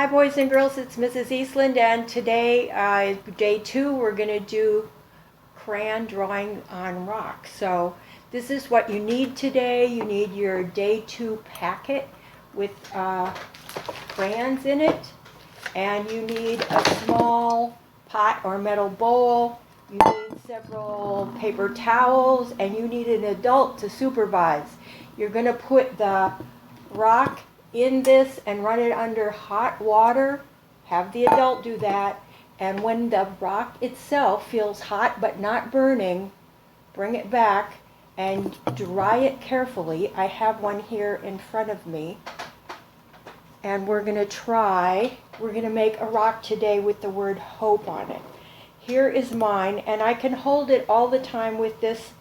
Hi boys and girls, it's Mrs. Eastland, and today, day 2, we're going to do crayon drawing on rock. So this is what you need today. You need your day 2 packet with crayons in it, and you need a small pot or metal bowl. You need several paper towels, and you need an adult to supervise. You're going to put the rock in this and run it under hot water. Have the adult do that, and when the rock itself feels hot but not burning, bring it back and dry it carefully. I have one here in front of me, and we're going to make a rock today with the word hope on it. Here is mine, and I can hold it all the time with this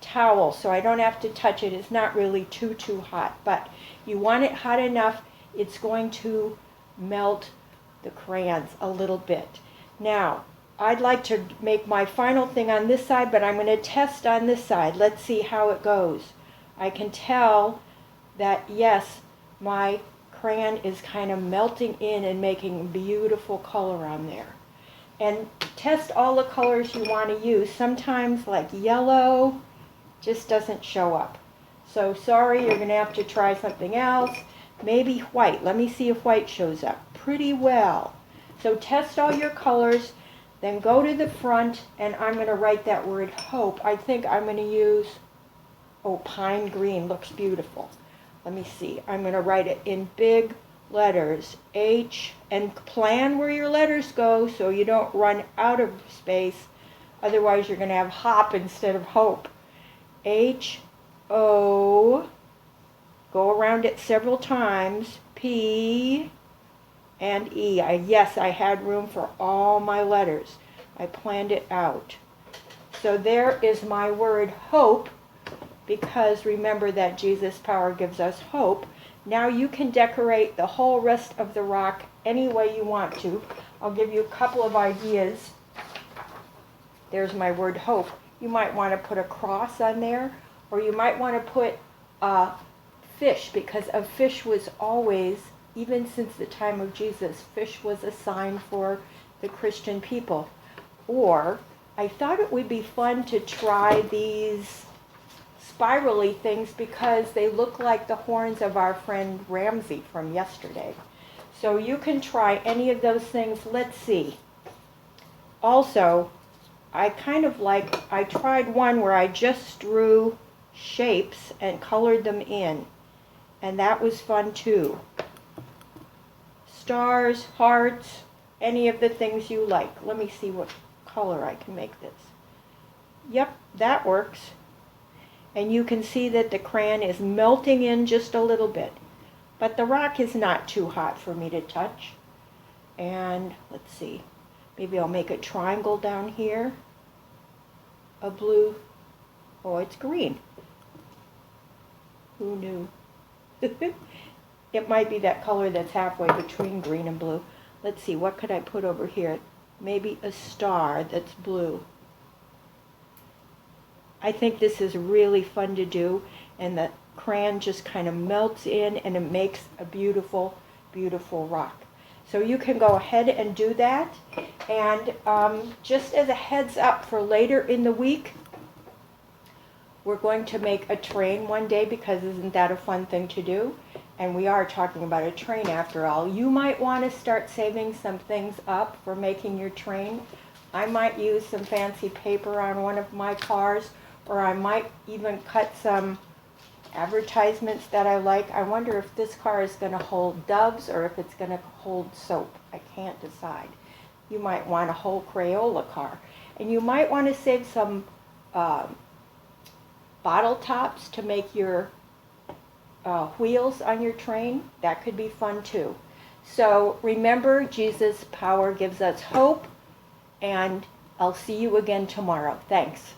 towel, so I don't have to touch it. It's not really too hot, but you want it hot enough it's going to melt the crayons a little bit. Now, I'd like to make my final thing on this side, but I'm going to test on this side. Let's see how it goes. I can tell that, yes, my crayon is kind of melting in and making beautiful color on there. And test all the colors you want to use. Sometimes, like yellow, just doesn't show up. So sorry, you're going to have to try something else. Maybe white. Let me see if white shows up pretty well. So test all your colors, then go to the front, and I'm going to write that word hope. I think I'm going to use, pine green looks beautiful. Let me see. I'm going to write it in big letters, H, and plan where your letters go so you don't run out of space. Otherwise, you're going to have hop instead of hope. H-O, go around it several times, P and E. Yes, I had room for all my letters. I planned it out. So there is my word hope, because remember that Jesus' power gives us hope. Now you can decorate the whole rest of the rock any way you want to. I'll give you a couple of ideas. There's my word hope. You might want to put a cross on there, or you might want to put a fish, because a fish was always, even since the time of Jesus, fish was a sign for the Christian people. Or I thought it would be fun to try these spirally things because they look like the horns of our friend Ramsey from yesterday. So you can try any of those things. Let's see. Also, I tried one where I just drew shapes and colored them in, and that was fun too. Stars, hearts, any of the things you like. Let me see what color I can make this. Yep, that works. And you can see that the crayon is melting in just a little bit, but the rock is not too hot for me to touch. And let's see. Maybe I'll make a triangle down here. A blue. Oh, it's green. Who knew? It might be that color that's halfway between green and blue. Let's see, what could I put over here? Maybe a star that's blue. I think this is really fun to do, and the crayon just kind of melts in and it makes a beautiful, beautiful rock. So you can go ahead and do that. And just as a heads up for later in the week, we're going to make a train one day, because isn't that a fun thing to do? And we are talking about a train after all. You might want to start saving some things up for making your train. I might use some fancy paper on one of my cars, or I might even cut some advertisements that I like. I wonder if this car is going to hold doves or if it's going to hold soap. I can't decide. You might want a whole Crayola car. And you might want to save some bottle tops to make your wheels on your train. That could be fun too. So remember, Jesus' power gives us hope, and I'll see you again tomorrow. Thanks.